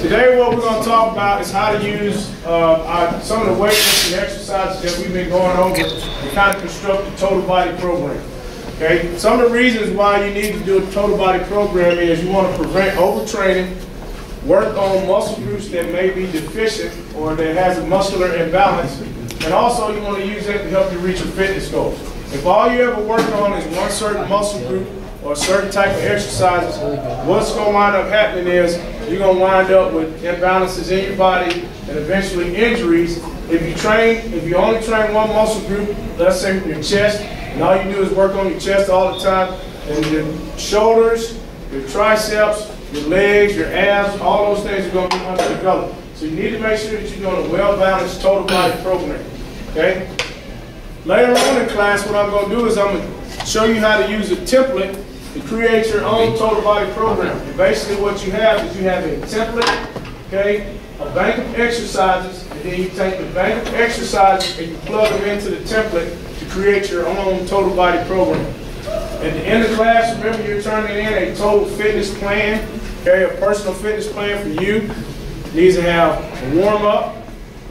Today what we're going to talk about is how to use some of the weightlifting exercises that we've been going over to kind of construct a total body program. Okay? Some of the reasons why you need to do a total body program is you want to prevent overtraining, work on muscle groups that may be deficient or that has a muscular imbalance, and also you want to use that to help you reach your fitness goals. If all you ever work on is one certain muscle group or a certain type of exercises, what's going to wind up happening is you're going to wind up with imbalances in your body and eventually injuries. If you only train one muscle group, let's say your chest, and all you do is work on your chest all the time, and your shoulders, your triceps, your legs, your abs, all those things are going to be underdeveloped. So you need to make sure that you're doing a well-balanced total body program. Okay? Later on in class, what I'm going to do is I'm going to show you how to use a template to create your own total body program. And basically what you have is you have a template, okay, a bank of exercises, and then you take the bank of exercises and you plug them into the template to create your own total body program. At the end of class, remember you're turning in a total fitness plan, okay, a personal fitness plan for you. It needs to have a warm-up,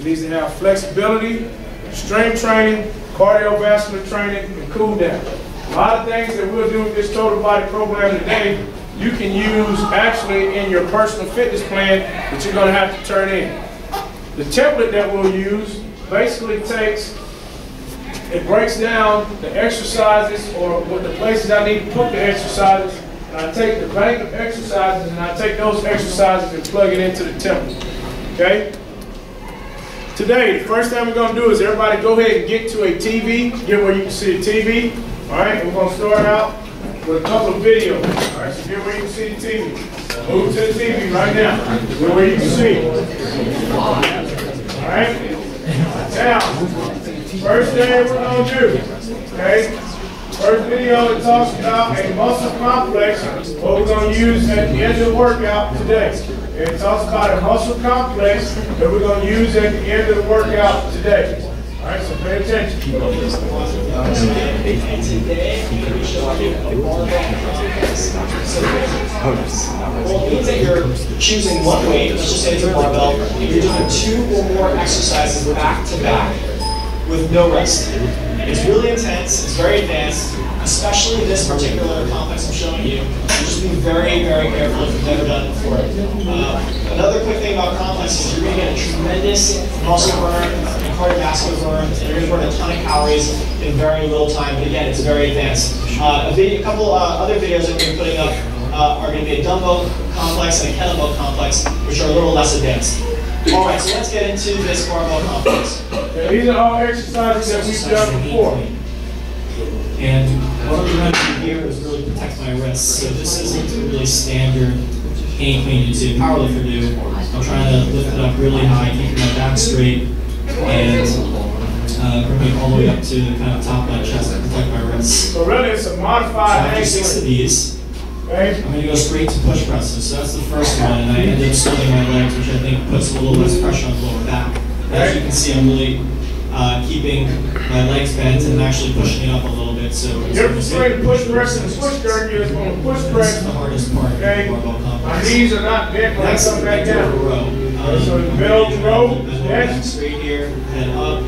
it needs to have flexibility, strength training, cardiovascular training, and cool down. A lot of things that we'll do with this total body program today, you can use actually in your personal fitness plan that you're going to have to turn in. The template that we'll use basically breaks down the exercises or what the places I need to put the exercises, and I take the bank of exercises and I take those exercises and plug it into the template. Okay? Today, the first thing we're going to do is everybody go ahead and get to a TV, get where you can see a TV. All right, we're going to start out with a couple of videos. All right, so get where you can see the TV. Move to the TV right now, get where you can see. All right, now, first thing we're going to do, okay, first video that talks about a muscle complex, what we're going to use at the end of the workout today. It talks about a muscle complex that we're going to use at the end of the workout today. All right, so pay attention. Today, I'm going to show you a barbell complex. Well, it means that you're choosing one weight, let's just say it's a barbell, and you're doing 2 or more exercises back to back with no rest. It's really intense, it's very advanced, especially this particular complex I'm showing you. Just be very, very careful if you've never done it before. Another quick thing about complex is you're going to get a tremendous muscle burn and cardiovascular burn, and you're going to burn a ton of calories in very little time. But again, it's very advanced. A couple other videos that we're putting up are going to be a dumbbell complex and a kettlebell complex, which are a little less advanced. All right, so let's get into this barbell complex. These are all exercises that we've done before. And what I'm trying to do here is really protect my wrists. So this isn't a really standard pain clean to powerlifter do. I'm trying to lift it up really high, keeping my back straight, and bring it all the way up to the kind of top of my chest and protect my wrists. So really it's a modified after 6 of these, okay, I'm going to go straight to push presses. So that's the first one, and I end up splitting my legs, which I think puts a little less pressure on the lower back. As you can see, I'm really keeping my legs bent and actually pushing it up a little bit. So you're between the push press and the push curl. You're on the push press. That's the hardest part. Okay. My knees are not bent when I come back down. So the bell row. Yes. Straight here, head up.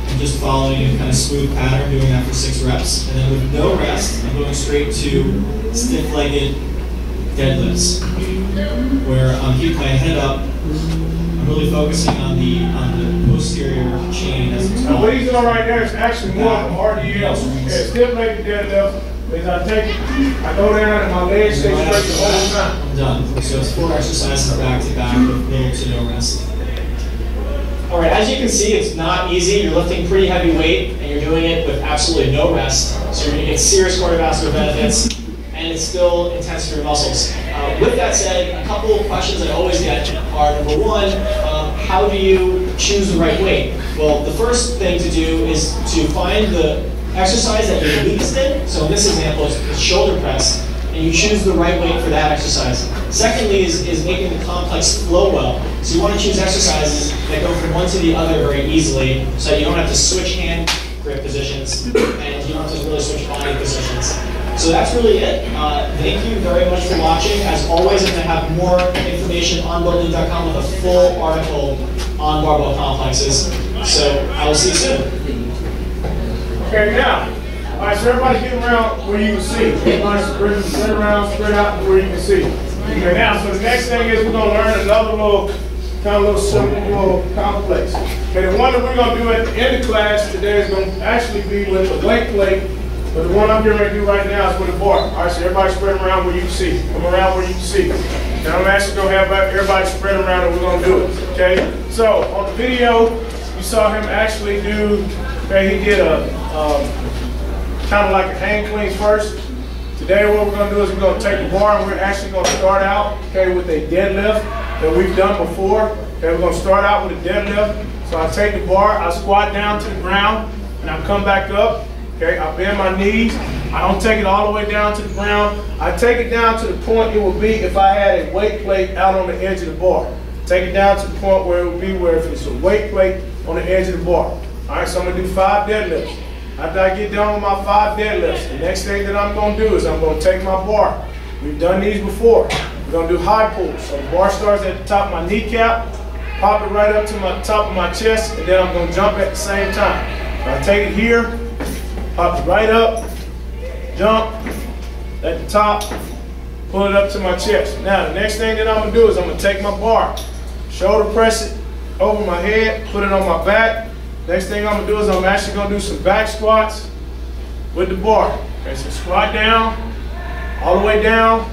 And just following a kind of smooth pattern, doing that for 6 reps. And then with no rest, I'm going straight to stiff-legged deadlifts, where I'm keeping my head up. I'm really focusing on the posterior chain as it's called. What he's doing right there is actually more of an RDL. Stiff-legged deadlift is I go down and my legs stay straight the whole time. I'm done. So it's 4 exercises back to back with little to no rest. All right, as you can see, it's not easy. You're lifting pretty heavy weight and you're doing it with absolutely no rest. So you're going to get serious cardiovascular benefits, and it's still intense for your muscles. With that said, a couple of questions I always get are, number one, how do you choose the right weight? Well, the first thing to do is to find the exercise that you're weakest in. So in this example, it's shoulder press, and you choose the right weight for that exercise. Secondly is making the complex flow well. So you want to choose exercises that go from one to the other very easily, so you don't have to switch hand grip positions, and you don't have to really switch body positions. So that's really it. Thank you very much for watching. As always, I'm going to have more information on building.com with a full article on barbell complexes. So I will see you soon. Okay, now, all right, so everybody get around where you can see. Everybody spread around, spread out where you can see. Okay, now, so the next thing is we're going to learn another little, kind of little simple, little complex. Okay, the one that we're going to do at the end of class today is going to actually be with the weight plate, but the one I'm getting ready to do right now is with a bar. All right, so everybody spread around where you can see. Come around where you can see. And I'm actually going to have everybody spread around and we're going to do it, okay? So, on the video, you saw him actually do, okay, he did a, kind of like a hang clean first. Today what we're going to do is we're going to take the bar and we're actually going to start out, okay, with a deadlift that we've done before. Okay, we're going to start out with a deadlift. So I take the bar, I squat down to the ground, and I come back up. Okay, I bend my knees. I don't take it all the way down to the ground. I take it down to the point it would be if I had a weight plate out on the edge of the bar. Take it down to the point where it would be where if it's a weight plate on the edge of the bar. All right, so I'm going to do 5 deadlifts. After I get done with my 5 deadlifts, the next thing that I'm going to do is I'm going to take my bar. We've done these before. We're going to do high pulls. So the bar starts at the top of my kneecap, pop it right up to the top of my chest, and then I'm going to jump at the same time. So I take it here, pop it right up, jump at the top, pull it up to my chest. Now the next thing that I'm going to do is I'm going to take my bar, shoulder press it over my head, put it on my back. Next thing I'm going to do is I'm actually going to do some back squats with the bar. Okay, so squat down, all the way down,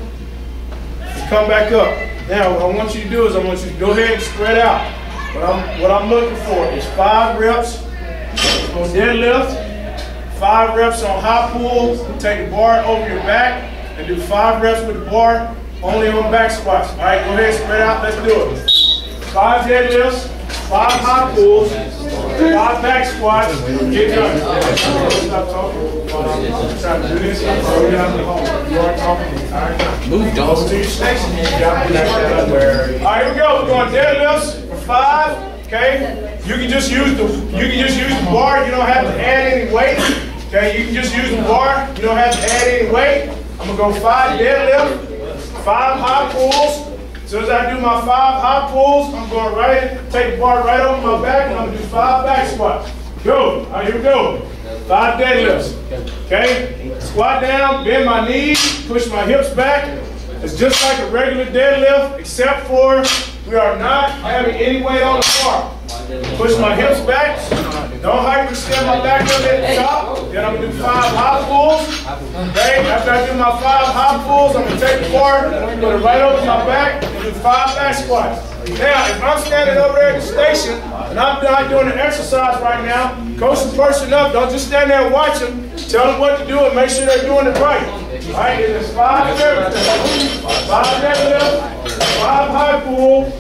and come back up. Now what I want you to do is I want you to go ahead and spread out. What I'm looking for is 5 reps on deadlift, 5 reps on high pulls, take the bar over your back, and do 5 reps with the bar only on back squats. All right, go ahead, spread out, let's do it. 5 deadlifts, 5 high pulls, 5 back squats, get done. Stop talking. I'm trying to do this. Go down the hall. You are talking. All right. Move, Dawson. Go to your station. All right, here we go. We're going deadlifts for 5. Okay. You can just use the bar. You don't have to add any weight. Okay. You can just use the bar. You don't have to add any weight. I'm gonna go 5 deadlifts, 5 high pulls. As soon as I do my 5 high pulls, I'm going right, take the bar right over my back, and I'm going to do 5 back squats. Go. All right, here we go. 5 deadlifts. Okay? Squat down, bend my knees, push my hips back. It's just like a regular deadlift, except for we are not having any weight on the bar. Push my hips back. Don't hyperextend my back up at the top. Then I'm going to do 5 high pulls. Okay? After I do my 5 high pulls, I'm going to take the bar, put it right over my back, and do 5 back squats. Now, if I'm standing over there at the station, and I'm not doing an exercise right now, coach the person up. Don't just stand there and watch them. Tell them what to do and make sure they're doing it right. All right? It is 5 deadlifts, 5 deadlifts, 5 high pulls.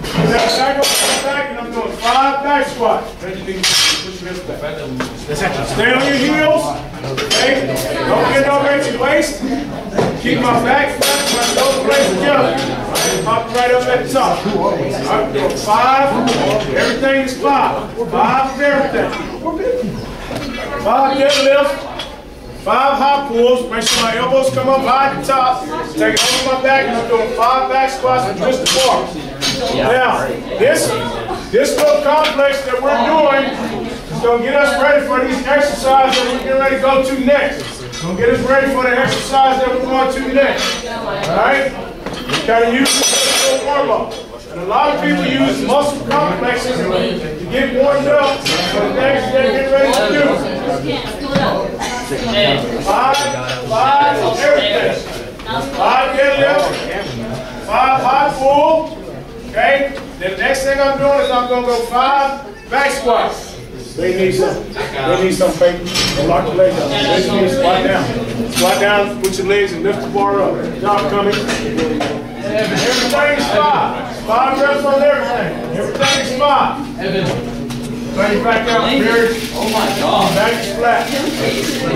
Back over my back, and I'm doing 5 back squats. Stay on your heels. Okay? Don't get over at your waist. Keep my back flat, my toes placed together. Pop right up at the top. I'm doing 5. Everything is 5. 5 is everything. 5 deadlifts. 5 high pulls. Make sure my elbows come up high at the top. Take it over my back, and I'm doing 5 back squats with just the bar. Now, this little complex that we're doing is going to get us ready for these exercises that we're getting ready to go to next. It's going to get us ready for the exercise that we're going to next. Alright? You kind of use this little warm-up. And a lot of people use muscle complexes to get warmed up for the things they're getting ready to do. 5 everything. 5 deadlifts, 5 high pull. Okay? The next thing I'm doing is I'm going to go 5 back squats. They need some paper. Lock your legs up. They need to squat down. Squat down with your legs and lift the bar up. Job coming. Everything is 5. 5 reps on everything. Everything is 5. Bring it back out. Oh my God. Back is flat.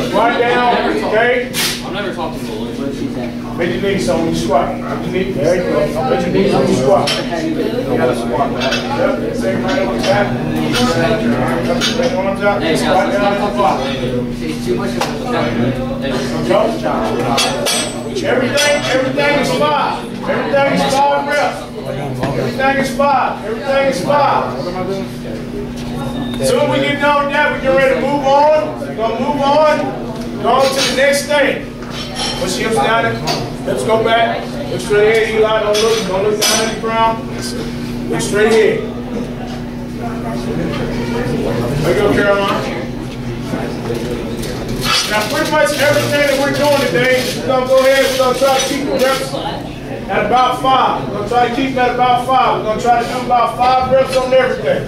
Squat down. Okay? I'm never talking to Lily. Bend your knees on your squat. Bend your knees. There you go. Bend your knees on your squat. You gotta squat. Yep. Same right over the back. Bend your arms out. Squat down and squat. Everything is 5. Everything is 5 reps. Everything is 5. Everything is 5. Soon we get done with that, we get ready to move on. We're gonna move on. Go on to the next thing. Push hips down. Hips go back. Look straight ahead, Eli. Don't look down at the ground. Look straight ahead. There you go, Caroline. Now, pretty much everything that we're doing today, we're going to go ahead and we're going to try to keep the reps at about 5. We're going to try to keep them at about 5. We're going to try to do about 5 reps on everything.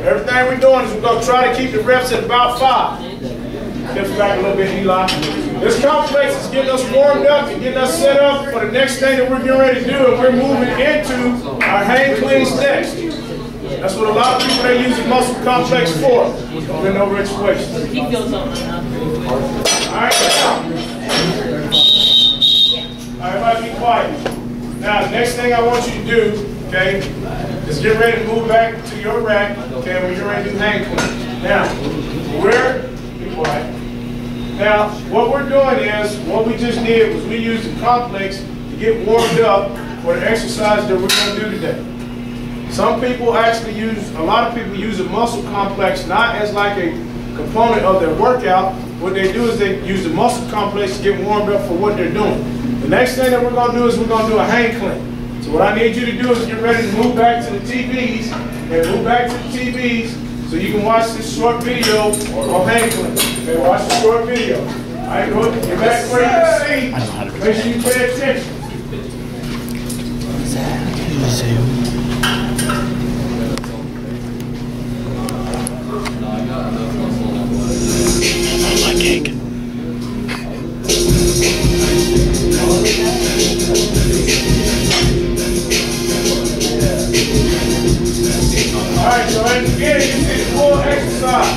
Everything we're doing is we're going to try to keep the reps at about 5. Hips back a little bit, Eli. This complex is getting us warmed up and getting us set up for the next thing that we're getting ready to do, and we're moving into our hang cleans next. That's what a lot of people, they use the muscle complex for. Bend over at your waist. All right, now. All right, everybody be quiet. Now, the next thing I want you to do, okay, is get ready to move back to your rack, okay, when you're ready to do hang cleans. Now, be quiet. Now, what we're doing is, what we just did was we used the complex to get warmed up for the exercise that we're going to do today. Some people actually use, a lot of people use a muscle complex not as like a component of their workout. What they do is they use the muscle complex to get warmed up for what they're doing. The next thing that we're going to do is we're going to do a hang clean. So what I need you to do is get ready to move back to the TVs and move back to the TVs so you can watch this short video of hang clean. Okay, watch the short video. All right, go get back where you can see. Make sure you pay attention. Cake. Alright, so at the beginning you see the full exercise.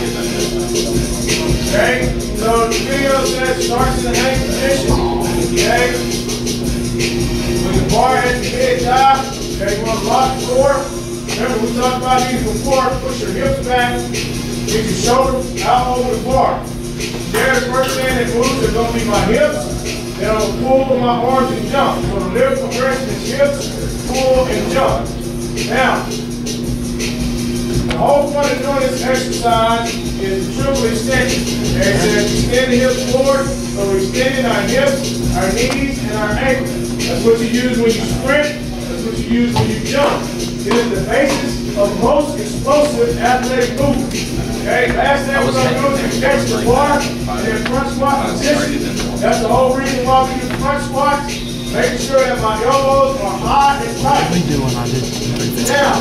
Okay? So the video says starts in the hang position. Okay? With the bar at the head top. Okay, you want to lock the core. Remember, we talked about these before. Push your hips back. Get your shoulders out over the bar. There, the first thing that moves is going to be my hips. Then I'm going to pull with my arms and jump. So the lift progression is hips, pull, and jump. Now, the whole point of doing this exercise is triple extension. Okay, so extend the hips forward, so we're extending our hips, our knees, and our ankles. That's what you use when you sprint. That's what you use when you jump. It is the basis of most explosive athletic movement. Okay, last thing we're going to do is catch the bar and then front squat position. That's the whole reason why we do front squats. Making sure that my elbows are high and tight. Now,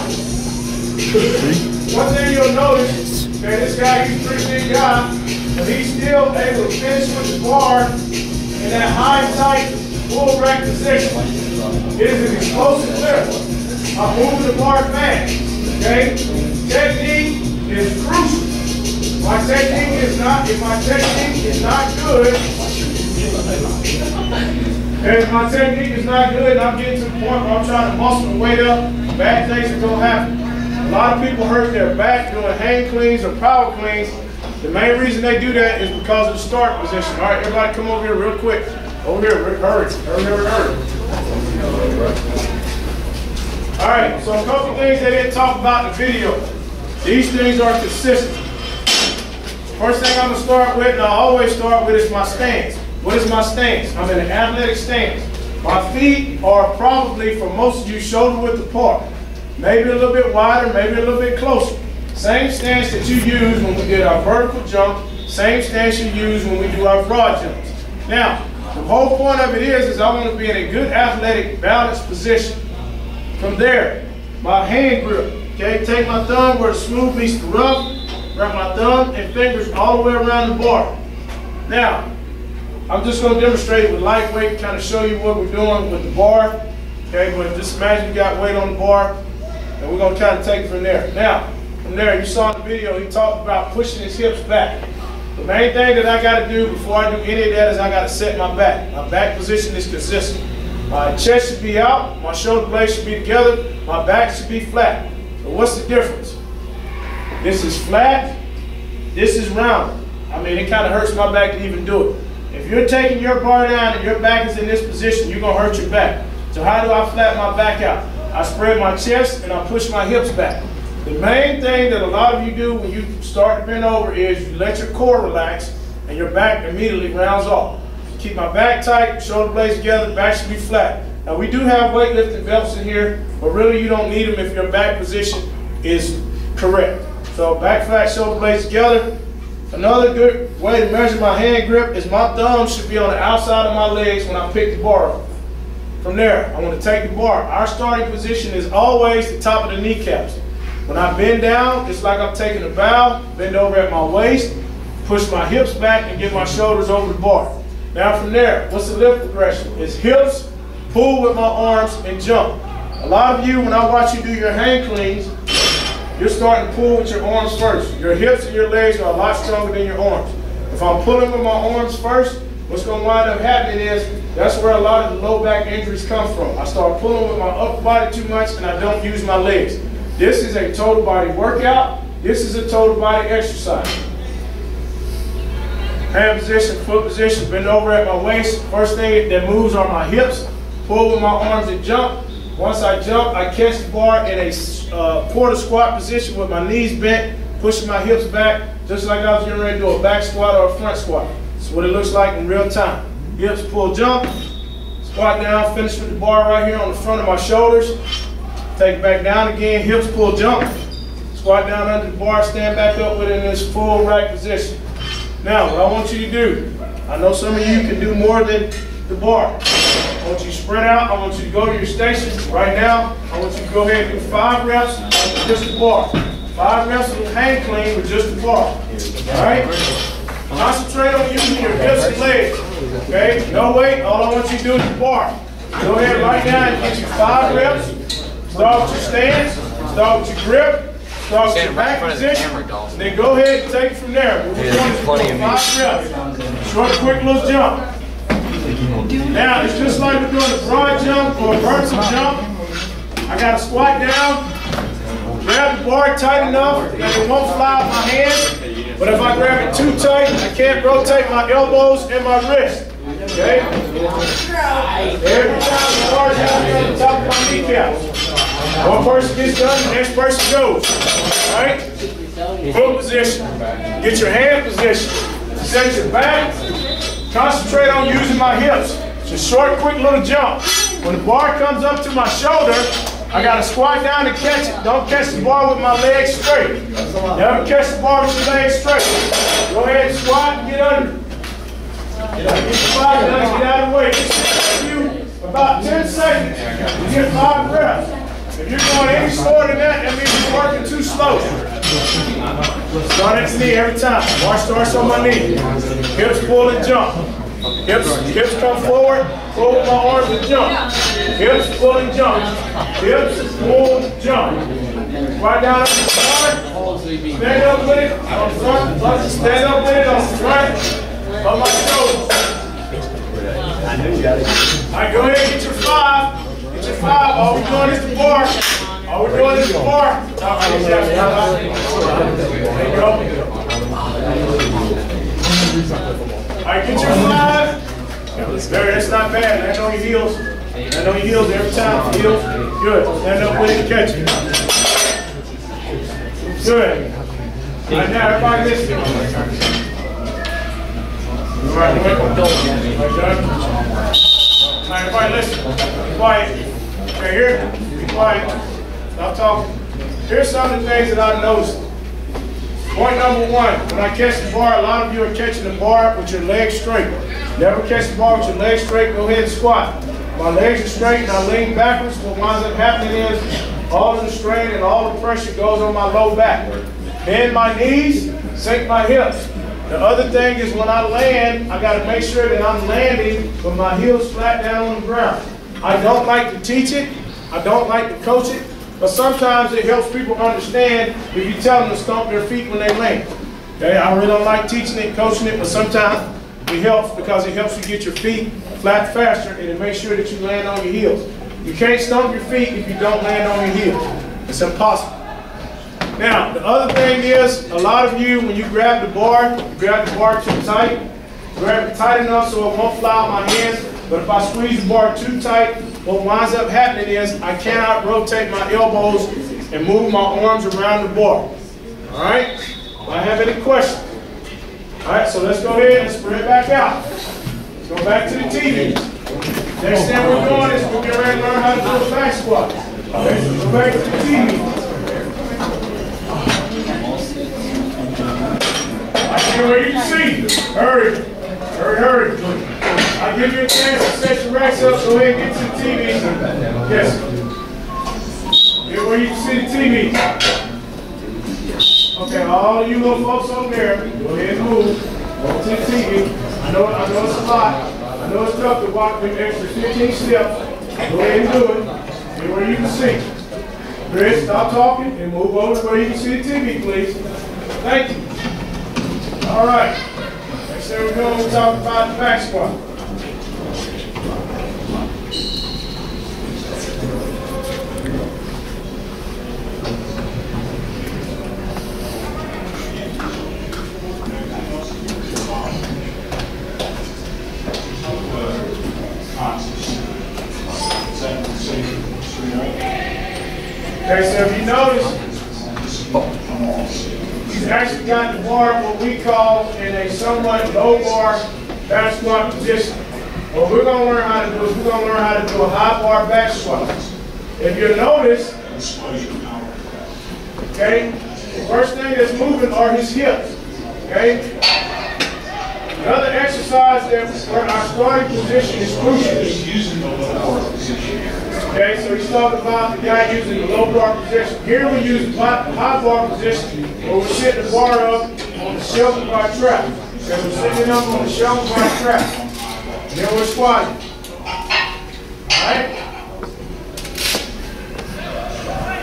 one thing you'll notice, okay, this guy, he's a pretty big guy, but he's still able to finish with the bar in that high and tight full rack position. It is an explosive lift. I'm moving the bar fast. Okay? Technique is crucial. My technique is not, if my technique is not good, if my technique is not good and I'm getting to the point where I'm trying to muscle the weight up, bad things are going to happen. A lot of people hurt their back doing hang cleans or power cleans. The main reason they do that is because of the start position. All right, everybody come over here real quick. Over here, hurry. All right, so a couple things they didn't talk about in the video. These things are consistent. First thing I'm going to start with, and I always start with, is my stance. What is my stance? I'm in an athletic stance. My feet are probably, for most of you, shoulder width apart. Maybe a little bit wider, maybe a little bit closer. Same stance that you use when we did our vertical jump, same stance you use when we do our broad jumps. Now, the whole point of it is I want to be in a good athletic balanced position. From there, my hand grip. Okay, take my thumb where the smooth meets the rough, wrap my thumb and fingers all the way around the bar. Now, I'm just going to demonstrate it with lightweight, kind of show you what we're doing with the bar. Okay, but just imagine you got weight on the bar, and we're going to kind of take it from there. Now, from there, you saw in the video, he talked about pushing his hips back. The main thing that I got to do before I do any of that is I got to set my back. My back position is consistent. My chest should be out, my shoulder blades should be together, my back should be flat. So what's the difference? This is flat, this is round. I mean, it kind of hurts my back to even do it. If you're taking your bar down and your back is in this position, you're going to hurt your back. So how do I flatten my back out? I spread my chest and I push my hips back. The main thing that a lot of you do when you start to bend over is you let your core relax and your back immediately rounds off. Keep my back tight, shoulder blades together, back should be flat. Now we do have weightlifting belts in here, but really you don't need them if your back position is correct. So back flat, shoulder blades together. Another good way to measure my hand grip is my thumb should be on the outside of my legs when I pick the bar up. From there, I want to take the bar. Our starting position is always the top of the kneecaps. When I bend down, it's like I'm taking a bow, bend over at my waist, push my hips back and get my shoulders over the bar. Now from there, what's the lift progression? It's hips, pull with my arms, and jump. A lot of you, when I watch you do your hang cleans, you're starting to pull with your arms first. Your hips and your legs are a lot stronger than your arms. If I'm pulling with my arms first, what's going to wind up happening is that's where a lot of the low back injuries come from. I start pulling with my upper body too much and I don't use my legs. This is a total body workout. This is a total body exercise. Hand position, foot position, bend over at my waist. First thing that moves are my hips. Pull with my arms and jump. Once I jump, I catch the bar in a quarter squat position with my knees bent, pushing my hips back, just like I was getting ready to do a back squat or a front squat. That's what it looks like in real time. Hips, pull, jump, squat down, finish with the bar right here on the front of my shoulders. Take it back down again, hips, pull, jump, squat down under the bar, stand back up with it in this full rack position. Now, what I want you to do, I know some of you can do more than the bar. I want you to spread out. I want you to go to your station right now. I want you to go ahead and do 5 reps with just the bar. 5 reps of hang clean with just the bar. All right? Concentrate on using your hips and legs. Okay? No weight. All I want you to do is the bar. Go ahead right now and get you 5 reps. Start with your stance. Start with your grip. Start with your back position. And then go ahead and take it from there. We're going to do 5 reps. Short, quick little jump. Now, it's just like we're doing a broad jump or a vertical jump. I got to squat down, grab the bar tight enough that it won't fly out my hand. But if I grab it too tight, I can't rotate my elbows and my wrist. Okay? Every time the bar's down here on the top of my kneecaps. One person gets done, the next person goes. All right? Foot position. Get your hand position. Set your back. Concentrate on using my hips. It's a short, quick little jump. When the bar comes up to my shoulder, I got to squat down and catch it. Don't catch the bar with my legs straight. Never catch the bar with your legs straight. Go ahead and squat and get under. Get your 5 done, get out of the way. This will you about 10 seconds. You get 5 reps. If you're going any slower than that, that means you're working too slow. Start at the knee every time. Bar starts on my knee. Hips pull and jump. Hips come forward, pull with my arms and jump. Hips pull and jump. Hips pull, jump. Right down on the bar. Stand up with it on the front. Stand up with it on the front of my shoulders. All right, go ahead and get your 5. Get your 5. All we're doing is the bar. All we're doing is the bar. There you go. All right, get your 5. That's not bad. Land on your heels. Land on your heels every time. Heels. Good. Stand up with it and catch it. Good. All right, now everybody listen. All right, everybody listen. Be quiet. Okay, here. Be quiet. Stop talking. Here's some of the things that I noticed. Point number 1, when I catch the bar, a lot of you are catching the bar with your legs straight. Never catch the bar with your legs straight, go ahead and squat. My legs are straight and I lean backwards. What winds up happening is all of the strain and all the pressure goes on my low back. Bend my knees, sink my hips. The other thing is when I land, I got to make sure that I'm landing with my heels flat down on the ground. I don't like to teach it. I don't like to coach it. But sometimes it helps people understand if you tell them to stomp their feet when they land. Okay, I really don't like teaching it, coaching it, but sometimes it helps because it helps you get your feet flat faster and it makes sure that you land on your heels. You can't stomp your feet if you don't land on your heels. It's impossible. Now, the other thing is, a lot of you, when you grab the bar, you grab the bar too tight. Grab it tight enough so it won't fly out my hands. But if I squeeze the bar too tight, what winds up happening is I cannot rotate my elbows and move my arms around the bar. All right? Do I have any questions? All right, so let's go ahead and spread back out. Let's go back to the TV. Next thing we're doing is we're getting ready to learn how to do a back squat. Okay, so go back to the TV. Where you can see. Hurry. Hurry, hurry. I'll give you a chance to set your racks up. Go ahead and get to the TV. Yes. Get where you can see the TV. Okay, all of you little folks over there, go ahead and move. Go to the TV. I know it's a lot. I know it's tough to walk with extra 15 steps. Go ahead and do it. Get where you can see. Chris, stop talking and move over to where you can see the TV, please. Thank you. All right. Next thing we're going to talk about the back squat. Okay, so if you notice, he's actually got the bar, what we call, in a somewhat low bar back squat position. What we're going to learn how to do is we're going to learn how to do a high bar back squat. If you notice, okay, the first thing that's moving are his hips. Okay? Another exercise that where our starting position is crucial. Okay, so he's talking about the guy using the low bar position. Here we use the high bar position where we're sitting the bar up on the shelf of our trap. Okay, we're sitting up on the shelf of our trap. And then we're squatting. Alright?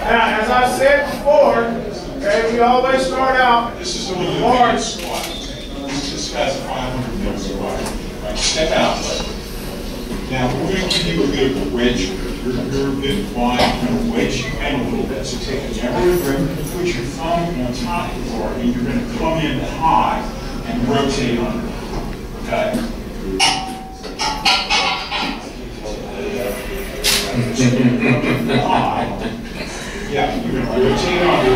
Now, as I said before, okay, we always start out with the bars. This guy's 500 pounds squat. Step out. Now, we're going to give you a bit of a wedge. You're a bit wide, you're going to wedge your head a little bit. So take a temporary grip, put your thumb on top of the bar, and you're going to come in high and rotate under. Okay? High. Yeah, you're going to rotate under.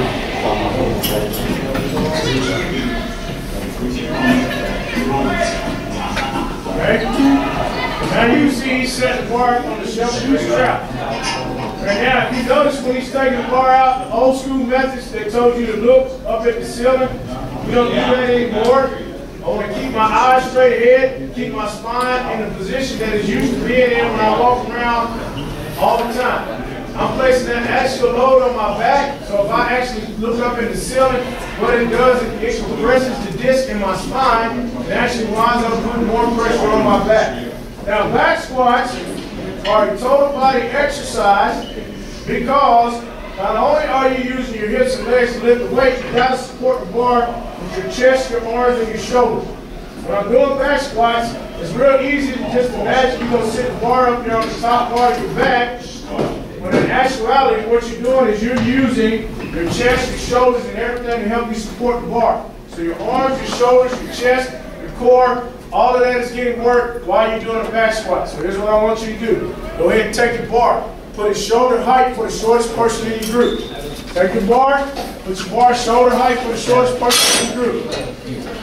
Okay? Now you see he's setting the bar on the shelf of his trap. Right now, if you notice when he's taking the bar out, the old school methods, they told you to look up at the ceiling. We don't do that anymore. I want to keep my eyes straight ahead and keep my spine in the position that it's used to being in when I walk around all the time. I'm placing that actual load on my back, so if I actually look up at the ceiling, what it does is it compresses the disc in my spine and actually winds up putting more pressure on my back. Now, back squats are a total body exercise because not only are you using your hips and legs to lift the weight, you got to support the bar with your chest, your arms, and your shoulders. When I'm doing back squats, it's real easy to just imagine you're going to sit the bar up there on the top part of your back. When in actuality, what you're doing is you're using your chest, your shoulders, and everything to help you support the bar. So your arms, your shoulders, your chest, your core, all of that is getting work while you're doing a back squat. So here's what I want you to do. Go ahead and take your bar. Put it shoulder height for the shortest person in your group. Take your bar, put your bar shoulder height for the shortest person in your group.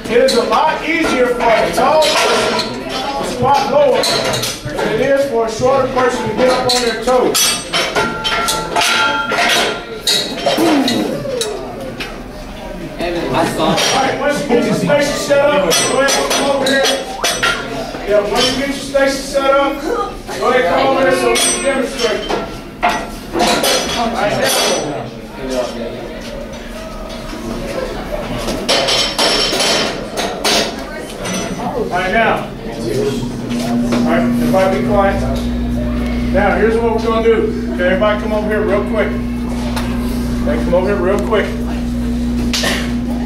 It is a lot easier for a tall person to squat lower than it is for a shorter person to get up on their toes. Alright, once you get your station set up, go ahead and come over here. Yeah, once you get your station set up, go ahead and come over here so we can demonstrate. Alright, now. Alright, now. Alright, everybody be quiet. Now, here's what we're going to do. Okay, everybody come over here real quick. Okay, come over here real quick.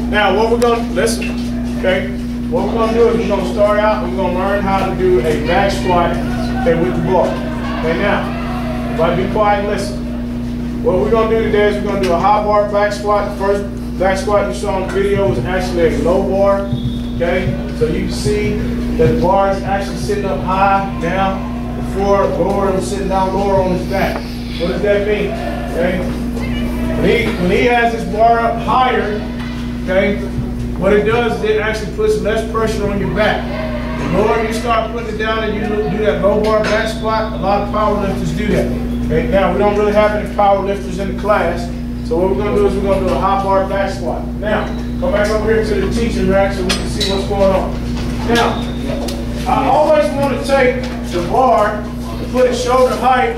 Now, what we're going to, listen, okay? What we're going to do is we're going to start out and we're going to learn how to do a back squat, okay, with the bar. Okay, now, everybody be quiet and listen. What we're going to do today is we're going to do a high bar back squat. The first back squat you saw in the video was actually a low bar, okay? So you can see that the bar is actually sitting up high now before lower and sitting down lower on his back. What does that mean, okay? When he has his bar up higher, okay, what it does is it actually puts less pressure on your back. The lower you start putting it down and you do that low bar back squat, a lot of power lifters do that. Okay, now we don't really have any power lifters in the class, so what we're going to do is we're going to do a high bar back squat. Now, come back over here to the teaching rack so we can see what's going on. Now, I always want to take the bar and put it shoulder height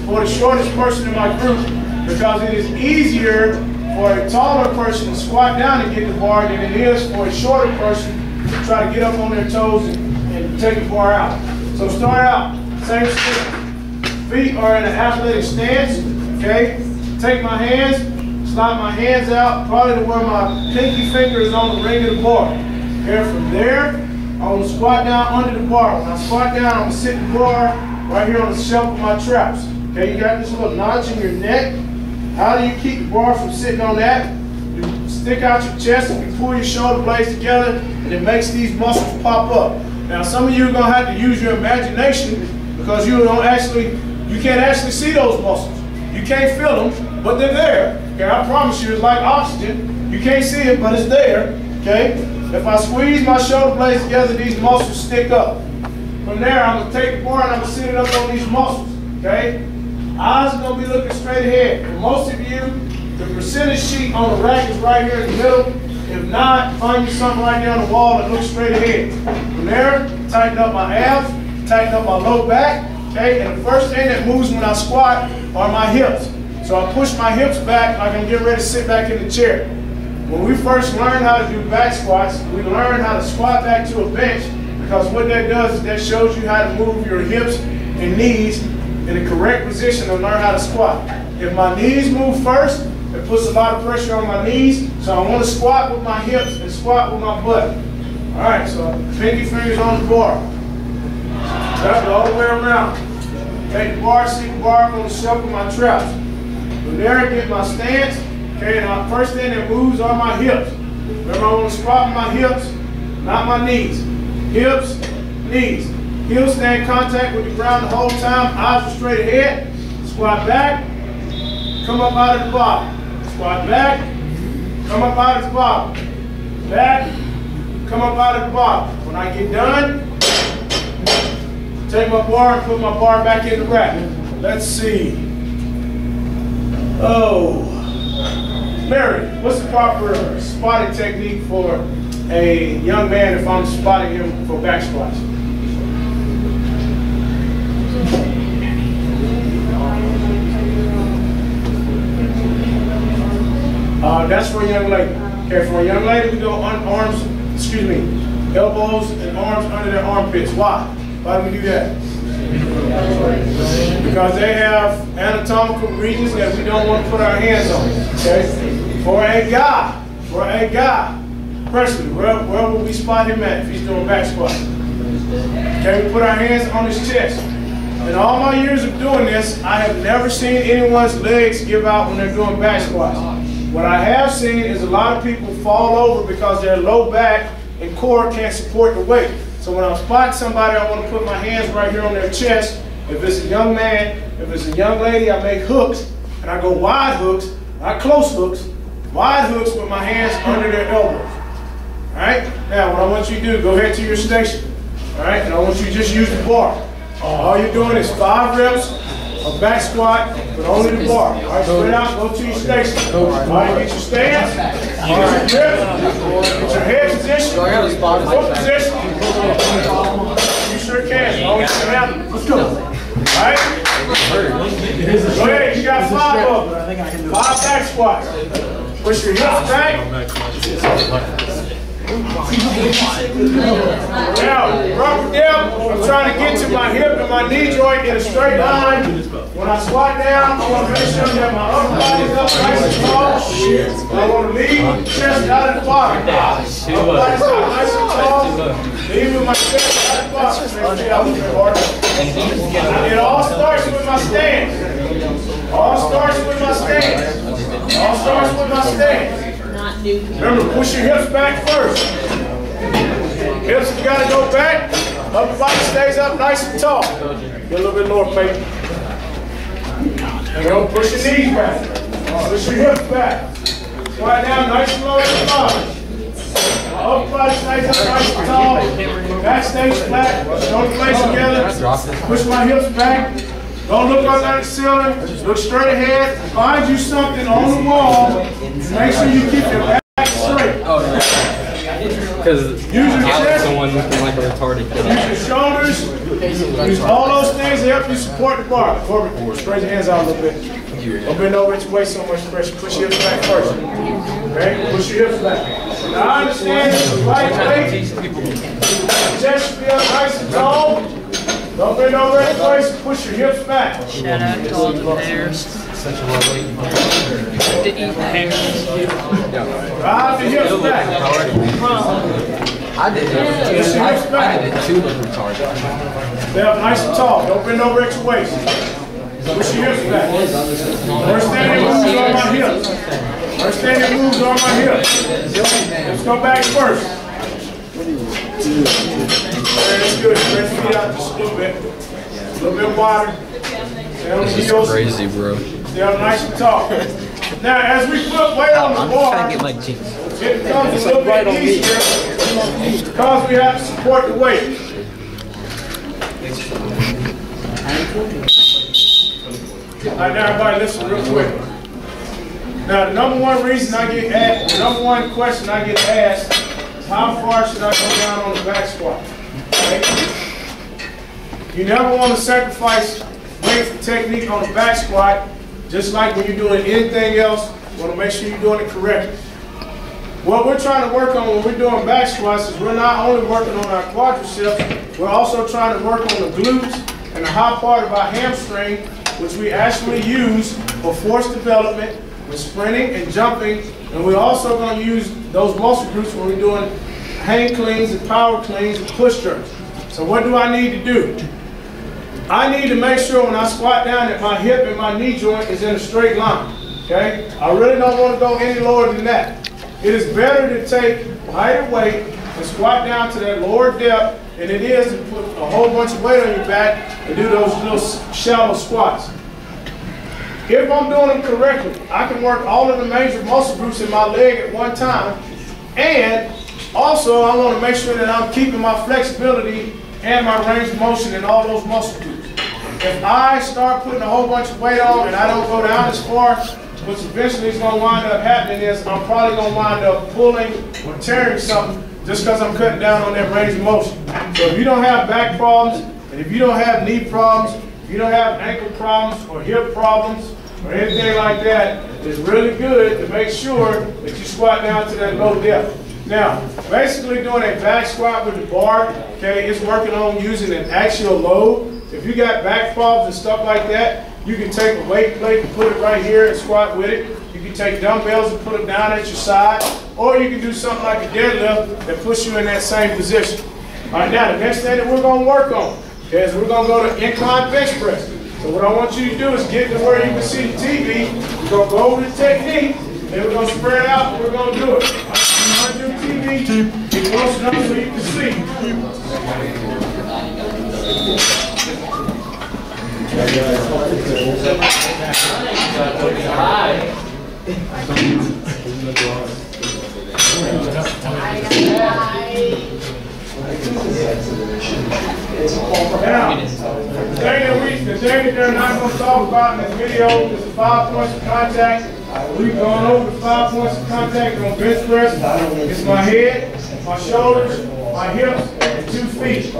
for the shortest person in my group, because it is easier for a taller person to squat down and get the bar than it is for a shorter person to try to get up on their toes and take the bar out. So start out, same step. Feet are in an athletic stance, okay? Take my hands, slide my hands out, probably to where my pinky finger is on the ring of the bar. Okay, from there, I'm gonna squat down under the bar. When I squat down, I'm gonna sit the bar right here on the shelf of my traps. Okay, you got this little notch in your neck. How do you keep the bar from sitting on that? You stick out your chest and you pull your shoulder blades together, and it makes these muscles pop up. Now, some of you are gonna have to use your imagination, because you can't actually see those muscles. You can't feel them, but they're there. Okay, I promise you, it's like oxygen. You can't see it, but it's there. Okay. If I squeeze my shoulder blades together, these muscles stick up. From there, I'm gonna take the bar and I'm gonna sit it up on these muscles. Okay. Eyes are gonna be looking straight ahead. For most of you, the percentage sheet on the rack is right here in the middle. If not, find you something right there on the wall that looks straight ahead. From there, tighten up my abs, tighten up my low back. Okay, and the first thing that moves when I squat are my hips. So I push my hips back like I'm getting ready to sit back in the chair. When we first learned how to do back squats, we learned how to squat back to a bench, because what that does is that shows you how to move your hips and knees in the correct position to learn how to squat. If my knees move first, it puts a lot of pressure on my knees, so I want to squat with my hips and squat with my butt. All right, so pinky fingers on the bar. Wrap it all the way around. Take the bar, sit the bar on the shelf of my traps. From there, I get my stance. Okay, and the first thing that moves are my hips. Remember, I want to squat with my hips, not my knees. Hips, knees. Heels stay in contact with the ground the whole time. Eyes are straight ahead. Squat back, come up out of the bottom. Squat back, come up out of the bottom. Back, come up out of the bottom. When I get done, take my bar and put my bar back in the rack. Let's see. Oh, Mary, what's the proper spotting technique for a young man if I'm spotting him for back squats? That's for a young lady. Okay, for a young lady, we go elbows and arms under their armpits. Why? Why do we do that? Because they have anatomical regions that we don't want to put our hands on. Okay? For a guy, Presley, where will we spot him at if he's doing back squat? Okay, we put our hands on his chest. In all my years of doing this, I have never seen anyone's legs give out when they're doing back squats. What I have seen is a lot of people fall over because their low back and core can't support the weight. So when I'm spotting somebody, I want to put my hands right here on their chest. If it's a young man, if it's a young lady, I make hooks, and I go wide hooks, not close hooks, wide hooks with my hands under their elbows. All right? Now, what I want you to do, go ahead to your station. All right? And I want you to just use the bar. All you're doing is 5 reps of back squat, but only the bar. All right, spread out, go to your station. All right, get your stance, get your grip, get your head position, foot position. You sure can. Always sit down. Let's go. All right? Go ahead, you got 5 of them. 5 back squats. Push your hips back. Now, proper depth, I'm trying to get to my hip and my knee joint in a straight line. When I squat down, I want to make sure that my upper body is up nice and tall. I want to leave the chest out at the bottom. Upper body's up nice and tall. Leave with my chest out at the bottom. It all starts with my stance. All starts with my stance. All starts with my stance. Remember, push your hips back first. Hips have got to go back. Upper body stays up nice and tall. Get a little bit lower, baby. And go push your knees back. Push your hips back. Squat down nice and low at the bottom. Upper body stays up nice and tall. Back stays flat. Shoulders face together. Push my hips back. Don't look up at the ceiling. Look straight ahead. Find you something on the wall. Make sure you keep your back straight. Because use your chest. Someone looking like a retarded kid. Use your shoulders. Use all those things to help you support the bar. Corbin, spread your hands out a little bit. Don't bend over at your waist so much pressure. Push your hips back first. Okay? Push your hips back. Now I understand this is lightweight. Chest should be up nice and tall. Don't bend over at your waist. Push your hips back. Shout out to all the bears. To eat pears. Drive the hips back. I did it too with retarded. Stay up nice and tall. Don't bend over at your waist. Push your hips back. First standing moves on my hips. First standing moves on my hips. Let's go back first. That's good. Stretch your feet out just a little bit. A little bit wider. Stay on the heels. Crazy, bro. Stay up nice and tall. Now, as we put weight on the bar, it becomes a little bit easier because we have to support the weight. All right, now everybody listen real quick. Now, the number one reason I get asked, the number one question I get asked is how far should I go down on the back squat? Okay? You never want to sacrifice weight for technique on the back squat. Just like when you're doing anything else, you want to make sure you're doing it correctly. What we're trying to work on when we're doing back squats is we're not only working on our quadriceps, we're also trying to work on the glutes and the high part of our hamstring, which we actually use for force development with sprinting and jumping. And we're also going to use those muscle groups when we're doing hang cleans and power cleans and push jerks. So what do I need to do? I need to make sure when I squat down that my hip and my knee joint is in a straight line, okay? I really don't want to go any lower than that. It is better to take lighter weight and squat down to that lower depth than it is to put a whole bunch of weight on your back and do those little shallow squats. If I'm doing them correctly, I can work all of the major muscle groups in my leg at one time, and also I want to make sure that I'm keeping my flexibility and my range of motion in all those muscle groups. If I start putting a whole bunch of weight on and I don't go down as far, what's eventually is going to wind up happening is I'm probably going to wind up pulling or tearing something just because I'm cutting down on that range of motion. So if you don't have back problems, and if you don't have knee problems, if you don't have ankle problems or hip problems or anything like that, it's really good to make sure that you squat down to that low depth. Now, basically doing a back squat with the bar, okay, it's working on using an axial load. If you got back problems and stuff like that, you can take a weight plate and put it right here and squat with it. You can take dumbbells and put them down at your side, or you can do something like a deadlift that puts you in that same position. All right, now the next thing that we're going to work on is we're going to go to incline bench press. So what I want you to do is get to where you can see the TV. We're going to go over the technique, then we're going to spread out and we're going to do it. I'm going to do TV, get close enough so you can see. Now, the thing that they're not going to talk about in this video is the 5 points of contact. We've gone over the 5 points of contact on bench press. It's my head, my shoulders, my hips, and 2 feet.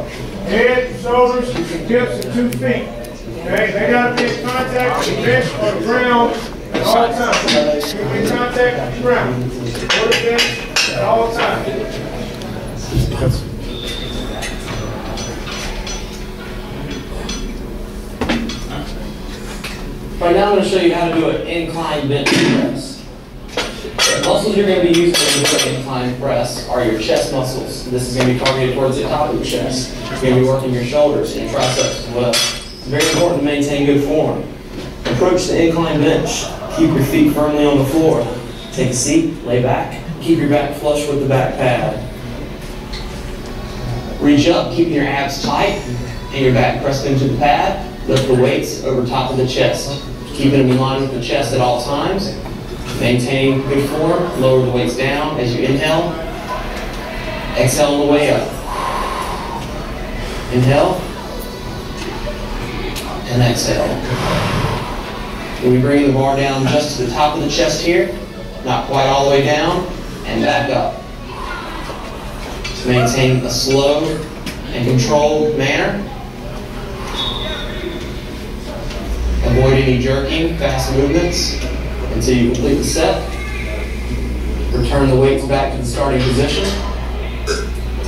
Head, shoulders, hips, and 2 feet. Okay, they got to be in contact with the bench or the ground at all times. Keep in contact with the ground or the bench at all times. Right now I'm going to show you how to do an incline bench press. The muscles you're going to be using when you do an incline press are your chest muscles. This is going to be targeted towards the top of the chest. You're going to be working your shoulders and your triceps as well. It's very important to maintain good form. Approach the incline bench. Keep your feet firmly on the floor. Take a seat, lay back. Keep your back flush with the back pad. Reach up, keeping your abs tight and your back pressed into the pad. Lift the weights over top of the chest. Keep them in line with the chest at all times. Maintain good form. Lower the weights down as you inhale. Exhale on the way up. Inhale. And exhale. When we bring the bar down just to the top of the chest here, not quite all the way down, and back up. To maintain a slow and controlled manner. Avoid any jerking, fast movements until you complete the set. Return the weights back to the starting position.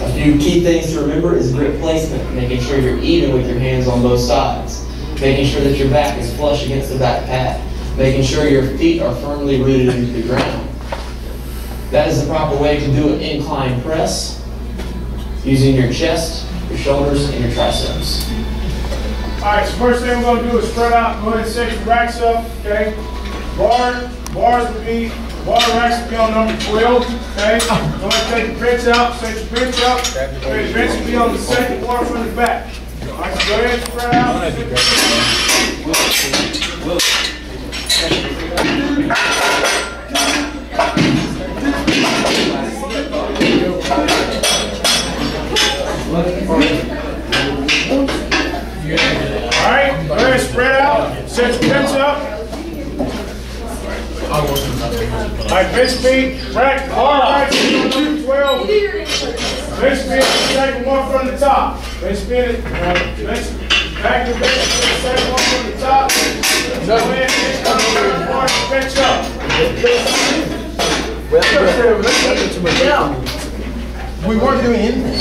A few key things to remember is grip placement, making sure you're even with your hands on both sides. Making sure that your back is flush against the back pad. Making sure your feet are firmly rooted into the ground. That is the proper way to do an incline press, using your chest, your shoulders, and your triceps. All right, so first thing we're going to do is spread out. Go ahead and set your racks up, okay? Bar racks would be on number 12, okay? Go ahead and take your bench out, set your bench up. Okay, the bench will be on the second bar from the back. All right, so go ahead and spread out. All right, go ahead and spread out. Set your bench up. All right, bench speed, rack, bar racks, 12. Bench speed, the second one from the top. Bench speed, back to bench, the second one from the top. Go ahead and bar the bench up. We weren't doing anything.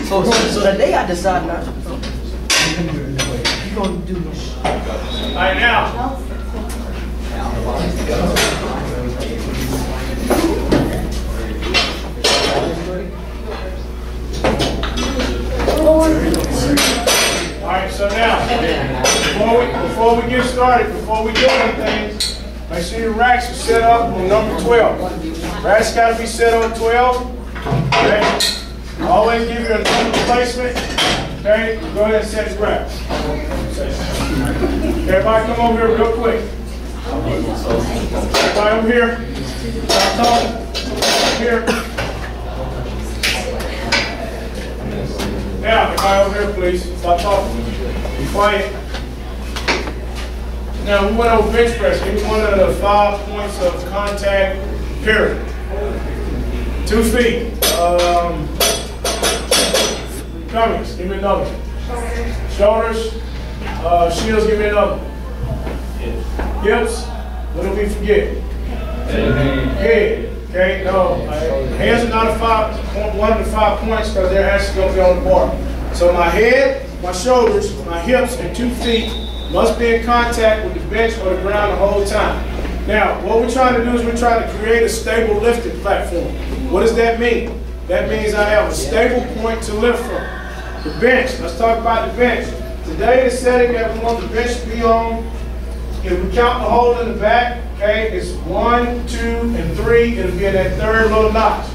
So today I decided not to. You're going to do this. All right, now. All right, so now, before we get started, before we do anything, make sure your racks are set up on number 12. Racks got to be set on 12. Okay. Always give you a number placement. Okay. Go ahead and set your racks. Everybody come over here real quick. Everybody over here. Stop talking. Over here. Now, everybody over here, please. Stop talking. Be quiet. Now, we went over bench press. Give me one of the 5 points of contact, period. 2 feet. Cummings, give me another. Shoulders. Shields, give me another. Hips. What did we forget? Head. Okay, no. Hands are not one of the 5 points because they're actually going to be on the bar. So my head, my shoulders, my hips, and 2 feet must be in contact with the bench or the ground the whole time. Now, what we're trying to do is we're trying to create a stable lifting platform. What does that mean? That means I have a stable point to lift from. The bench, let's talk about the bench. Today, the setting that we want the bench to be on, if we count the hole in the back, okay, it's 1, 2, and 3, it'll be in that third little notch.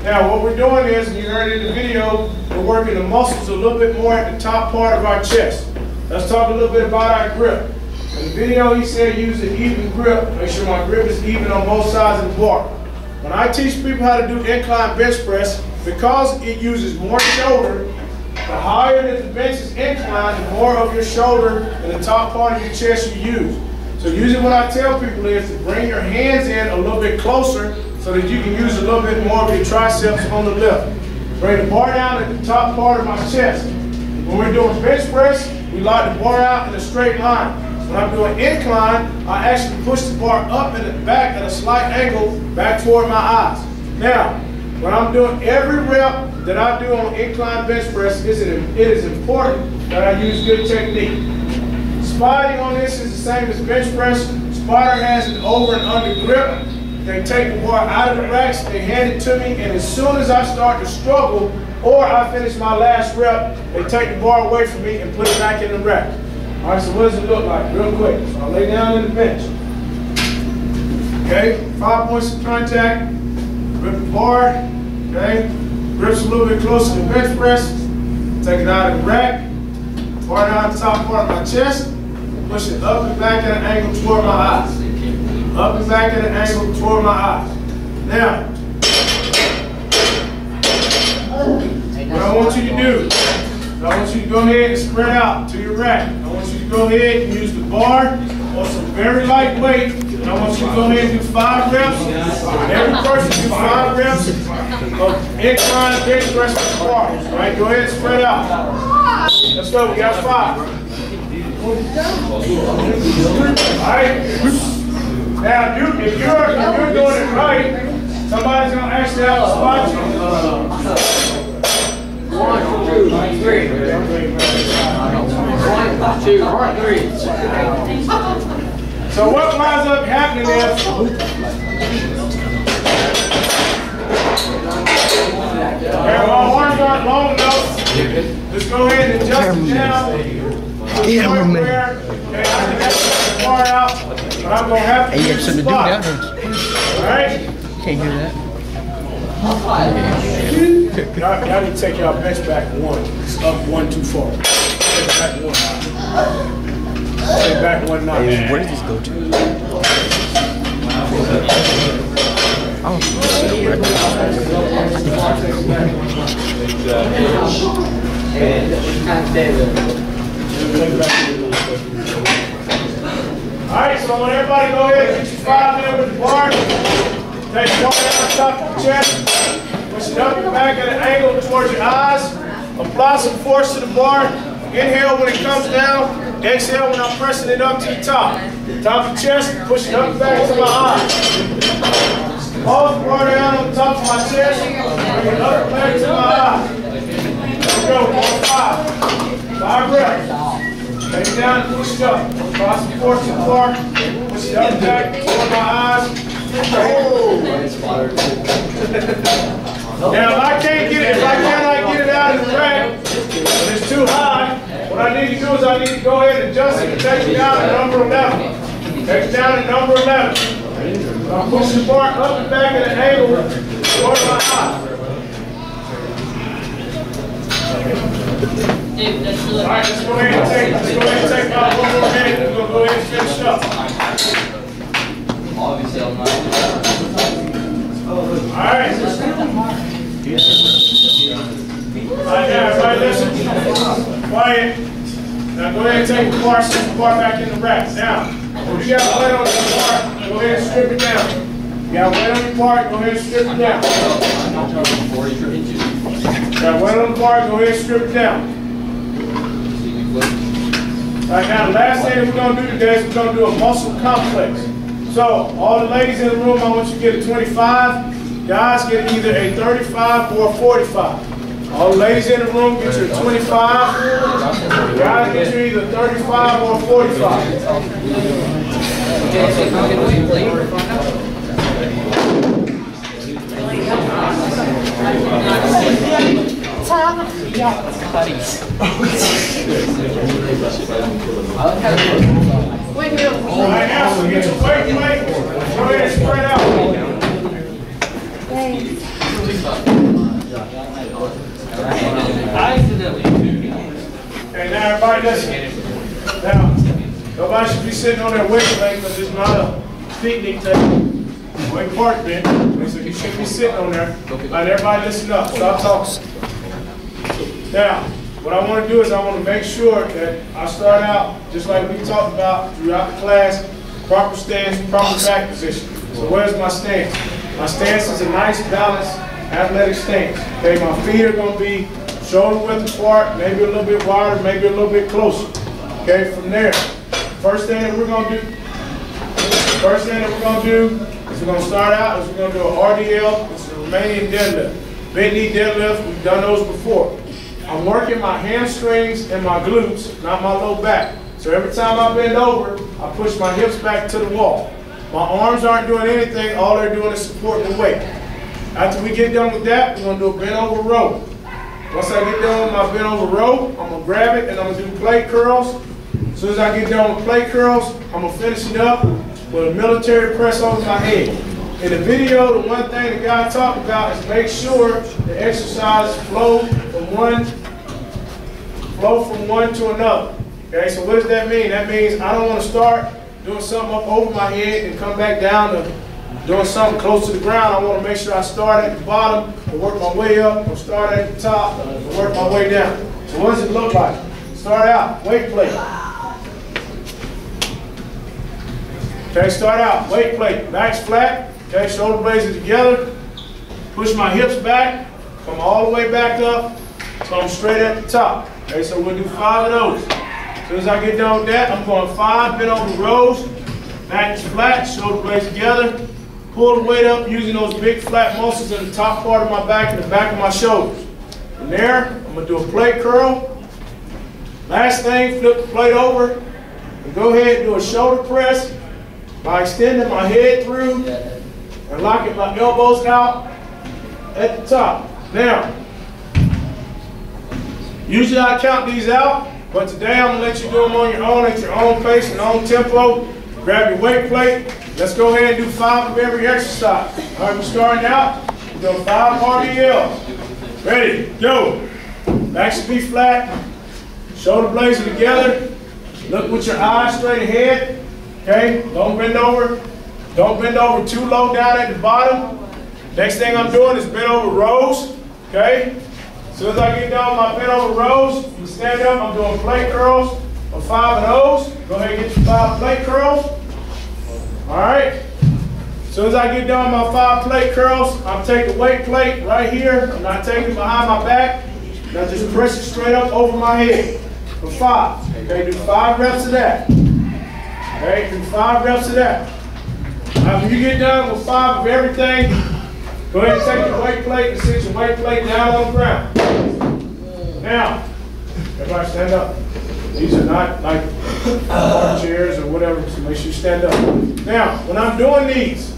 Now, what we're doing is, and you heard in the video, we're working the muscles a little bit more at the top part of our chest. Let's talk a little bit about our grip. In the video, he said use an even grip. Make sure my grip is even on both sides of the bar. When I teach people how to do incline bench press, because it uses more shoulder, the higher that the bench is inclined, the more of your shoulder and the top part of your chest you use. So usually what I tell people is to bring your hands in a little bit closer so that you can use a little bit more of your triceps on the lift. Bring the bar down at the top part of my chest. When we're doing bench press, we lock the bar out in a straight line. When I'm doing incline, I actually push the bar up in the back at a slight angle back toward my eyes. Now, when I'm doing every rep that I do on incline bench press, it is important that I use good technique. Spotting on this is the same as bench press. Spotter has an over and under grip. They take the bar out of the racks, they hand it to me, and as soon as I start to struggle or I finish my last rep, they take the bar away from me and put it back in the rack. All right, so what does it look like? Real quick. So I'll lay down in the bench. Okay, 5 points of contact. Grip the bar. Okay, grips a little bit closer to the bench press. Take it out of the rack. Bar down the top part of my chest. Push it up and back at an angle toward my eyes. Up and back at an angle toward my eyes. Now, what I want you to do, I want you to go ahead and spread out to your rack. I want you to go ahead and use the bar or some very light weight. And I want you to go ahead and do 5 reps. Every person do 5 reps of incline bench press with the bar. All right, go ahead and spread out. Let's go, we got 5. All right. Now, if you're doing it right, somebody's going to actually have to spot you. 1, 2, 3. 1, 2, 3. So what winds up happening is, and my arms aren't long enough, just go ahead and adjust it down. Cameraman. Okay, I can actually get the bar out, but I'm going to have to use the spot. Alright? Can't hear that. Y'all need to take y'all bench back 1. It's up 1 too far. Take back 1. Take back 1 notch. Hey, where did this go to? I don't see the Alright, so I want everybody to go ahead and get your 5 in with the bar. Take the bar down the top of the chest. Push it up and back at an angle towards your eyes. Apply some force to the bar. Inhale when it comes down. Exhale when I'm pressing it up to the top. Top of the chest, push it up and back to my eyes. Pause the bar down on the top of my chest. Bring it up and back to my eyes. Let's go, 5 reps. Take it down and push it up. Apply some force to the bar. Push it up and back toward my eyes. Now, if I cannot get it out of the rack, and it's too high, what I need to do is I need to go ahead and adjust it and take it down to number 11. Take it down to number 11. I'll push the bar up and back at an angle toward my eye. All right, let's go ahead and take about 1 more minute. We're going to go ahead and finish up. All right. All right, now everybody listen. Quiet. Now go ahead and take the bar, set the bar back in the rack. Now, if you got weight on the bar, go ahead and strip it down. You got weight on the bar, go ahead and strip it down. Got weight on the bar, go ahead and strip it down. All right, now the last thing that we're going to do today is we're going to do a muscle complex. So, all the ladies in the room, I want you to get a 25. Guys get either a 35 or a 45. All the ladies in the room get you a 25. Guys get you either 35 or a 45. All right, now, so get your weight. Go ahead and spread out. And now everybody listen. Now, nobody should be sitting on their weight plate because it's not a picnic table. Weight park bench. So you shouldn't be sitting on there. All right, everybody listen up. Stop talking. Now, what I want to do is I want to make sure that I start out just like we talked about throughout the class, proper stance, proper back position. So where's my stance? My stance is a nice, balanced, athletic stance. Okay, my feet are going to be shoulder width apart, maybe a little bit wider, maybe a little bit closer. Okay, from there, first thing that we're going to do is we're going to start out is we're going to do an RDL. This is a Romanian deadlift. Bent knee deadlift, we've done those before. I'm working my hamstrings and my glutes, not my low back. So every time I bend over, I push my hips back to the wall. My arms aren't doing anything, all they're doing is supporting the weight. After we get done with that, we're gonna do a bent over row. Once I get done with my bent over row, I'm gonna grab it and I'm gonna do plate curls. As soon as I get done with plate curls, I'm gonna finish it up with a military press over my head. In the video, the one thing the guy talked about is make sure the exercise flow from one to another. Okay, so what does that mean? That means I don't want to start doing something up over my head and come back down to doing something close to the ground. I want to make sure I start at the bottom and work my way up, or start at the top and work my way down. So what does it look like? Start out, weight plate. Okay, start out, weight plate, back's flat. Okay, shoulder blades are together. Push my hips back, come all the way back up, come straight at the top. Okay, so we'll do 5 of those. As soon as I get done with that, I'm going 5 bent over rows. Back is flat, shoulder blades together. Pull the weight up using those big flat muscles in the top part of my back and the back of my shoulders. From there, I'm going to do a plate curl. Last thing, flip the plate over and go ahead and do a shoulder press by extending my head through and locking my elbows out at the top. Now, usually I count these out, but today I'm going to let you do them on your own, at your own pace and own tempo. Grab your weight plate. Let's go ahead and do 5 of every exercise. All right, we're starting out. We're doing 5 RDLs. Ready, go. Back should be flat. Shoulder blades are together. Look with your eyes straight ahead. Okay, don't bend over. Don't bend over too low down at the bottom. Next thing I'm doing is bend over rows. Okay, as soon as I get done with my bent over rows, you stand up. I'm doing plate curls for 5 of those. Go ahead and get your 5 plate curls. All right. As soon as I get done with my 5 plate curls, I'll take the weight plate right here. I'm not taking it behind my back. Now just press it straight up over my head for 5. Okay, do 5 reps of that. Okay, do 5 reps of that. After you get done with 5 of everything, go ahead and take your weight plate and sit your weight plate down on the ground. Now, everybody stand up. These are not like bar chairs or whatever, so make sure you stand up. Now, when I'm doing these,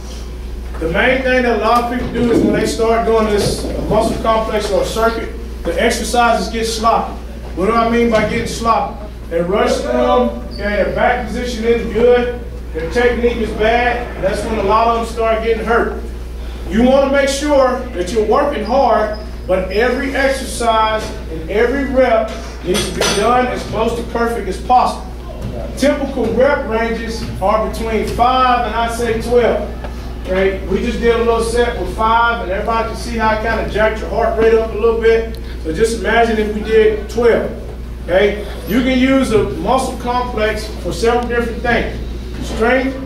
the main thing that a lot of people do is when they start doing this muscle complex or circuit, the exercises get sloppy. What do I mean by getting sloppy? They rush through them, okay, their back position isn't good, their technique is bad, and that's when a lot of them start getting hurt. You want to make sure that you're working hard, but every exercise and every rep needs to be done as close to perfect as possible. Typical rep ranges are between 5 and I'd say 12. Okay? We just did a little set with 5, and everybody can see how I kind of jacked your heart rate up a little bit. So just imagine if we did 12. Okay? You can use a muscle complex for several different things. Strength,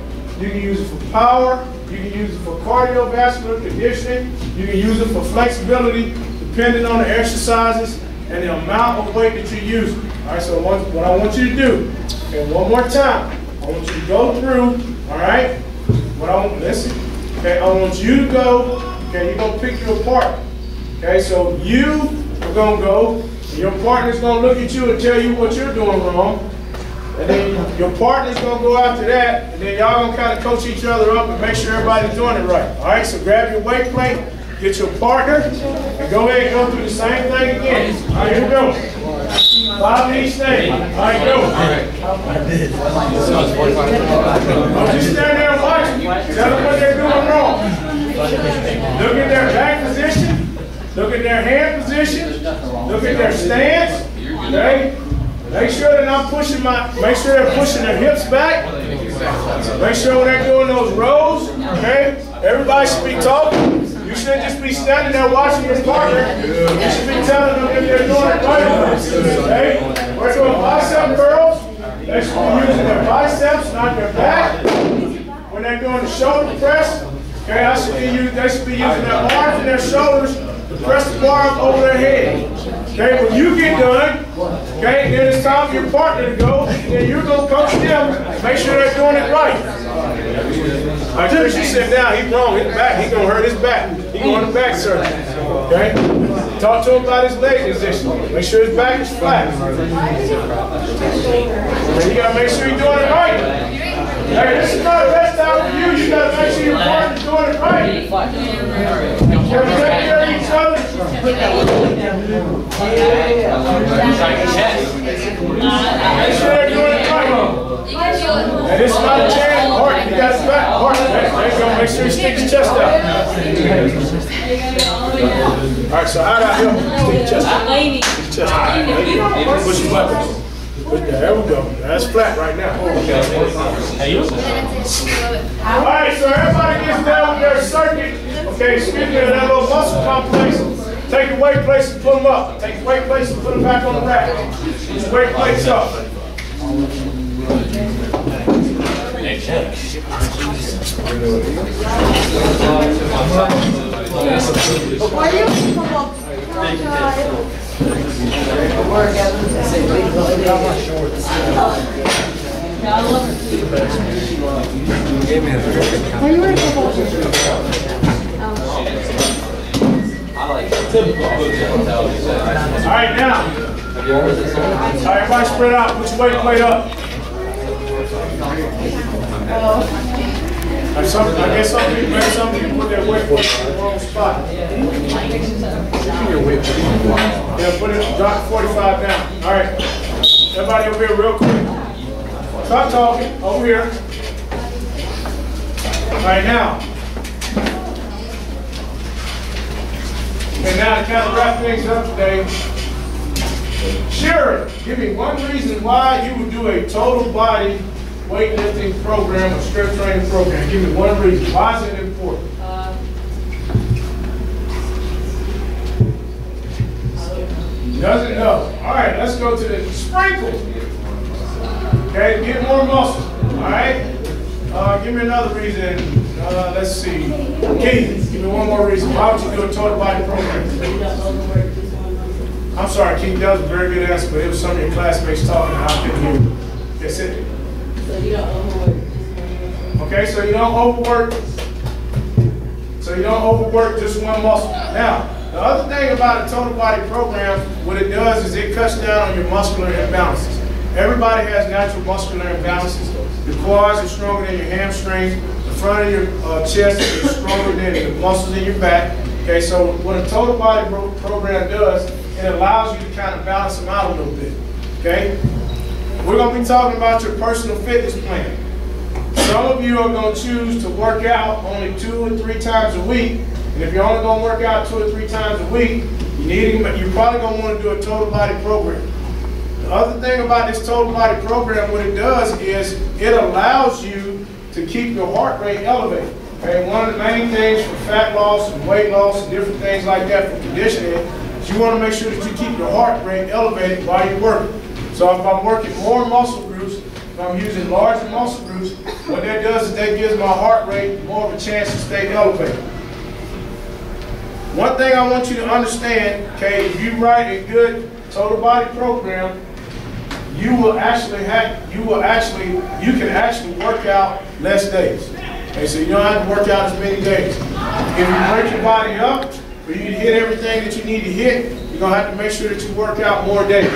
you can use it for power, you can use it for cardiovascular conditioning, you can use it for flexibility, depending on the exercises and the amount of weight that you're using. All right, so what I want you to do, okay, one more time, I want you to go through, all right, listen, okay, I want you to go, okay, you're going to pick your partner, okay, so you are going to go, and your partner's going to look at you and tell you what you're doing wrong, and then your partner's going to go after that, and then y'all going to kind of coach each other up and make sure everybody's doing it right. All right, so grab your weight plate, get your partner, and go ahead and go through the same thing again. All right, here we go. 5 of each thing. All right, go. Don't just stand there and watch them. Tell them what they're doing wrong. Look at their back position. Look at their hand position. Look at their stance. Okay? Make sure that I'm pushing make sure they're pushing their hips back. Make sure when they're doing those rows, okay? Everybody should be talking. You shouldn't just be standing there watching your partner. You should be telling them if they're doing it right. Okay? We're doing bicep curls. They should be using their biceps, not their back. When they're doing the shoulder press, okay, they should be using their arms and their shoulders to press the bar up over their head. Okay, when you get done, okay, then it's time for your partner to go, and then you're going to coach them, make sure they're doing it right. All right, Chris, you sit down. He's wrong. His back. He's gonna hurt his back. He's going to back surgery. Okay? Talk to him about his leg position. Make sure his back is flat. You gotta make sure you're doing it right. Hey, this is not a rest out for you. You gotta make sure your partner's doing it right. Can we take care of each other? Make sure they're doing it right. And this is not a chance. Heart, you got his back. Heart, there you go. Make sure he sticks his chest out. All right, so how do I help him? Stick your chest out. Stick your chest out. Push his weapons. There we go. That's flat right now. All right, so everybody gets down with their circuit. Okay, excuse me, that little muscle complex. Take the weight plates and put them up. Take the weight plates and put them back on the rack. Put the weight plates up. All right, now. All right, everybody spread out. Put your weight plate up. I guess some people put their weight plate in the wrong spot. Yeah, put it, drop 45 down. All right. Everybody over here real quick. Stop talking. Over here. All right, now. And now to kind of wrap things up today. Sure, give me one reason why you would do a total body weightlifting program or strength training program. Give me one reason. Why is it important? Doesn't know. All right, let's go to the sprinkle. Okay, get more muscle. All right. Give me another reason. Let's see. Keith, give me one more reason. Why would you do a total body program? I'm sorry, Keith, that was a very good answer, but it was some of your classmates talking and I couldn't hear you. That's it. So you don't overwork. Okay, so you don't overwork. So you don't overwork just one muscle. Now, the other thing about a total body program, what it does is it cuts down on your muscular imbalances. Everybody has natural muscular imbalances. Your quads are stronger than your hamstrings. The front of your chest is stronger than the muscles in your back. Okay, so what a total body program does, it allows you to kind of balance them out a little bit. Okay? We're going to be talking about your personal fitness plan. Some of you are going to choose to work out only 2 or 3 times a week. And if you're only going to work out 2 or 3 times a week, you're probably going to want to do a total body program. The other thing about this total body program, what it does is it allows you to keep your heart rate elevated. Okay? One of the main things for fat loss and weight loss and different things like that for conditioning is you want to make sure that you keep your heart rate elevated while you're working. So if I'm working more muscle groups, if I'm using larger muscle groups, what that does is that gives my heart rate more of a chance to stay elevated. One thing I want you to understand, okay, if you write a good total body program, you can actually work out less days. Okay, so you don't have to work out as many days. If you break your body up, for you to hit everything that you need to hit, you're gonna have to make sure that you work out more days.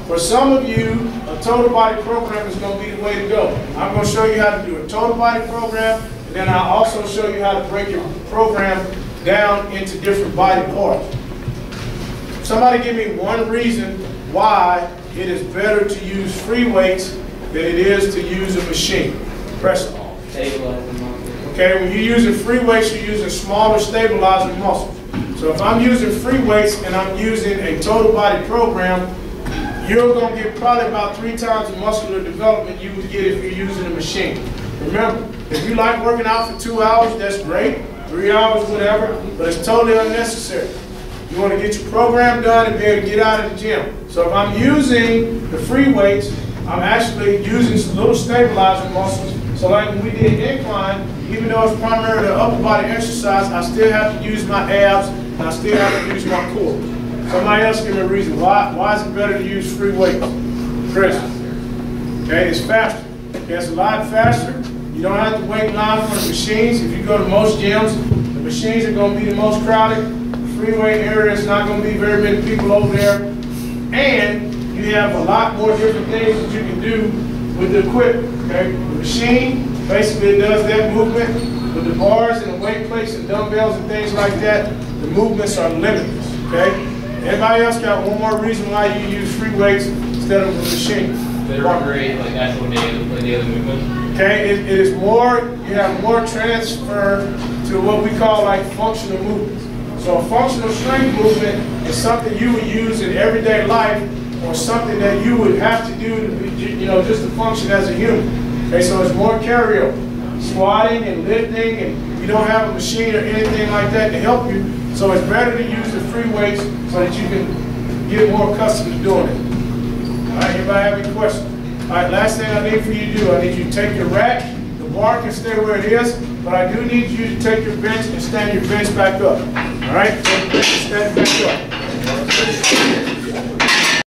For some of you, a total body program is going to be the way to go. I'm going to show you how to do a total body program, and then I'll also show you how to break your program down into different body parts. Somebody give me one reason why it is better to use free weights than it is to use a machine. Press it. Okay, when you're using free weights, you're using smaller stabilizer muscles. So if I'm using free weights and I'm using a total body program, you're going to get probably about 3 times the muscular development you would get if you're using a machine. Remember, if you like working out for 2 hours, that's great. 3 hours, whatever, but it's totally unnecessary. You want to get your program done and be able to get out of the gym. So if I'm using the free weights, I'm actually using some little stabilizer muscles. So like when we did incline, even though it's primarily an upper body exercise, I still have to use my abs and I still have to use my core. Somebody else give me a reason. Why is it better to use free weights? Chris. Okay, it's faster. Okay, it's a lot faster. You don't have to wait in line for the machines. If you go to most gyms, the machines are going to be the most crowded. The freeway area is not going to be very many people over there. And you have a lot more different things that you can do with the equipment. Okay? The machine basically does that movement. With the bars and the weight plates and dumbbells and things like that, the movements are limitless. Okay? Everybody else got one more reason why you use free weights instead of a machine. Better operate like actual daily movement. Okay, it is more, you have more transfer to what we call like functional movements. So a functional strength movement is something you would use in everyday life or something that you would have to do to be, just to function as a human. Okay, so it's more carryover. Squatting and lifting, and you don't have a machine or anything like that to help you. So it's better to use the free weights so that you can get more accustomed to doing it. All right, anybody have any questions? All right, last thing I need for you to do, I need you to take your rack. The bar can stay where it is, but I do need you to take your bench and stand your bench back up. All right, take your bench and stand it back up.